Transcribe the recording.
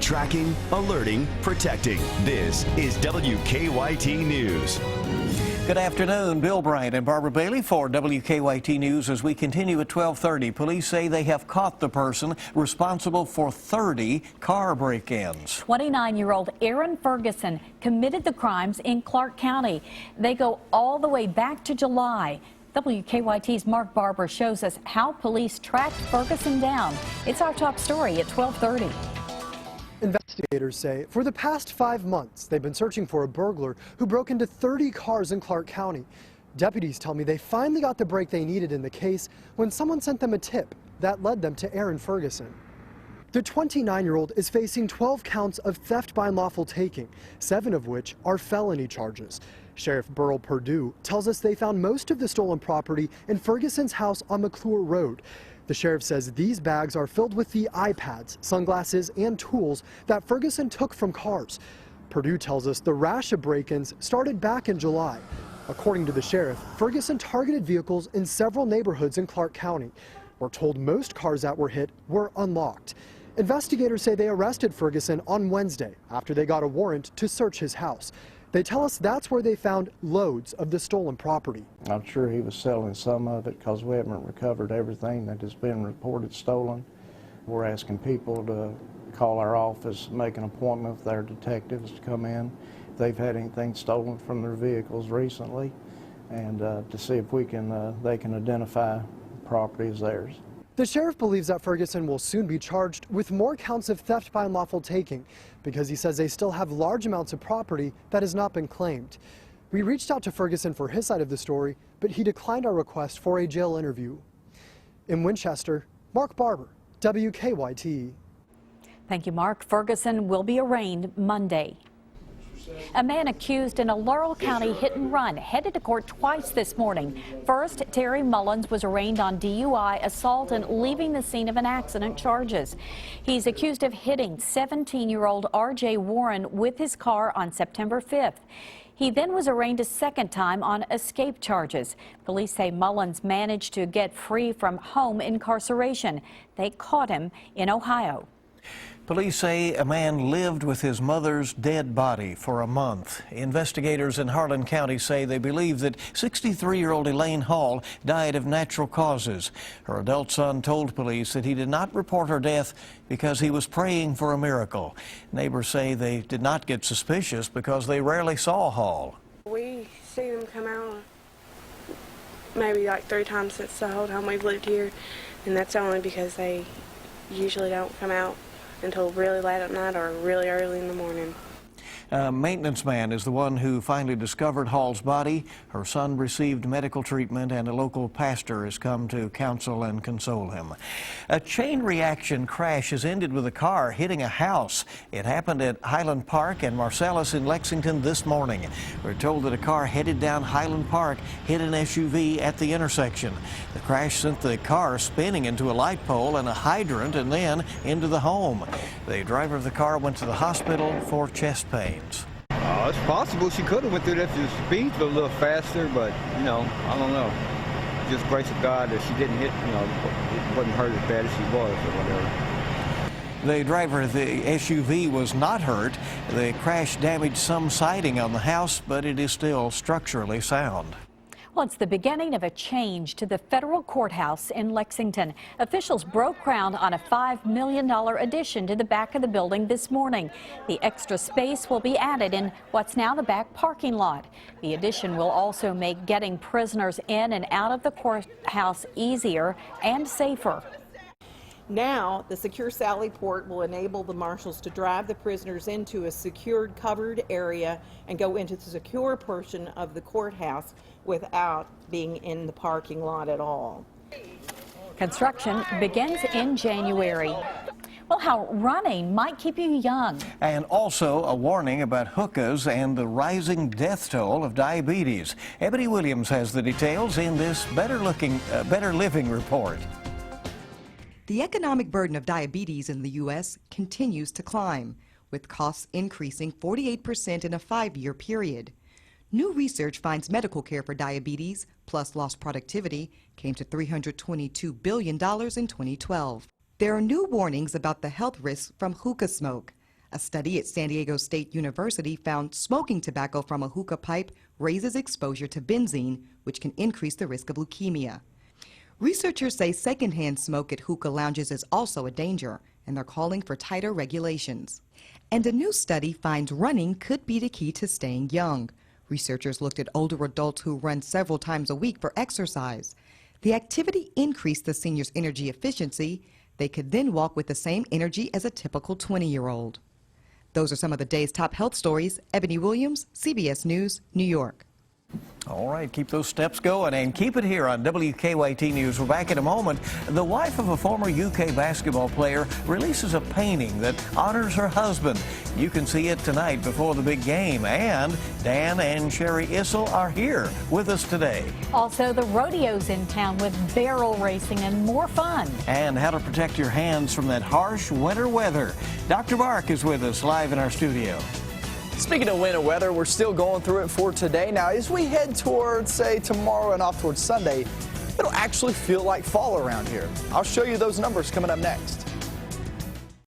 Tracking, alerting, protecting. This is WKYT News. Good afternoon. Bill Bryant and Barbara Bailey for WKYT News. As we continue at 12:30, police say they have caught the person responsible for 30 car break-ins. 29-year-old Aaron Ferguson committed the crimes in Clark County. They go all the way back to July. WKYT's Mark Barber shows us how police tracked Ferguson down. It's our top story at 12:30. Investigators say for the past 5 months, they've been searching for a burglar who broke into 30 cars in Clark County. Deputies tell me they finally got the break they needed in the case when someone sent them a tip that led them to Aaron Ferguson. The 29-year-old is facing 12 counts of theft by unlawful taking, 7 of which are felony charges. Sheriff Burl Perdue tells us they found most of the stolen property in Ferguson's house on McClure Road. The sheriff says these bags are filled with the iPads, sunglasses, and tools that Ferguson took from cars. Perdue tells us the rash of break-ins started back in July. According to the sheriff, Ferguson targeted vehicles in several neighborhoods in Clark County. We're told most cars that were hit were unlocked. Investigators say they arrested Ferguson on Wednesday after they got a warrant to search his house. They tell us that's where they found loads of the stolen property. I'm sure he was selling some of it because we haven't recovered everything that has been reported stolen. We're asking people to call our office, make an appointment with their detectives to come in if they've had anything stolen from their vehicles recently, and to see if we can they can identify the property as theirs. The sheriff believes that Ferguson will soon be charged with more counts of theft by unlawful taking because he says they still have large amounts of property that has not been claimed. We reached out to Ferguson for his side of the story, but he declined our request for a jail interview. In Winchester, Mark Barber, WKYT. Thank you, Mark. Ferguson will be arraigned Monday. A man accused in a Laurel County hit-and-run headed to court twice this morning. First, Terry Mullins was arraigned on DUI, assault, and leaving the scene of an accident charges. He's accused of hitting 17-year-old R.J. Warren with his car on September 5th. He then was arraigned a second time on escape charges. Police say Mullins managed to get free from home incarceration. They caught him in Ohio. Police say a man lived with his mother's dead body for a month. Investigators in Harlan County say they believe that 63-year-old Elaine Hall died of natural causes. Her adult son told police that he did not report her death because he was praying for a miracle. Neighbors say they did not get suspicious because they rarely saw Hall. We seen him come out maybe like 3 times since the whole time we've lived here, and that's only because they usually don't come out until really late at night or really early in the morning. A maintenance man is the one who finally discovered Hall's body. Her son received medical treatment, and a local pastor has come to counsel and console him. A chain reaction crash has ended with a car hitting a house. It happened at Highland Park and Marcellus in Lexington this morning. We're told that a car headed down Highland Park hit an SUV at the intersection. The crash sent the car spinning into a light pole and a hydrant and then into the home. The driver of the car went to the hospital for chest pain. It's possible she could have went through that if the speed was a little faster, but, you know, I don't know. Just grace of God that she didn't hit, you know, it wasn't hurt as bad as she was or whatever. The driver of the SUV was not hurt. The crash damaged some siding on the house, but it is still structurally sound. Well, it's the beginning of a change to the federal courthouse in Lexington. Officials broke ground on a $5 million addition to the back of the building this morning. The extra space will be added in what's now the back parking lot. The addition will also make getting prisoners in and out of the courthouse easier and safer. Now, the secure Sally Port will enable the marshals to drive the prisoners into a secured covered area and go into the secure portion of the courthouse without being in the parking lot at all. Construction begins in January. Well, how running might keep you young. And also a warning about hookahs and the rising death toll of diabetes. Ebony Williams has the details in this Better Living report. The economic burden of diabetes in the U.S. continues to climb, with costs increasing 48% in a 5-year period. New research finds medical care for diabetes, plus lost productivity, came to $322 billion in 2012. There are new warnings about the health risks from hookah smoke. A study at San Diego State University found smoking tobacco from a hookah pipe raises exposure to benzene, which can increase the risk of leukemia. Researchers say secondhand smoke at hookah lounges is also a danger, and they're calling for tighter regulations. And a new study finds running could be the key to staying young. Researchers looked at older adults who run several times a week for exercise. The activity increased the seniors' energy efficiency. They could then walk with the same energy as a typical 20-year-old. Those are some of the day's top health stories. Ebony Williams, CBS News, New York. All right, keep those steps going and keep it here on WKYT News. We're back in a moment. The wife of a former UK basketball player releases a painting that honors her husband. You can see it tonight before the big game. And Dan and Sherry Issel are here with us today. Also, the rodeo's in town with barrel racing and more fun. And how to protect your hands from that harsh winter weather. Dr. Mark is with us live in our studio. Speaking of winter weather, we're still going through it for today. Now, as we head towards, say, tomorrow and off towards Sunday, it'll actually feel like fall around here. I'll show you those numbers coming up next.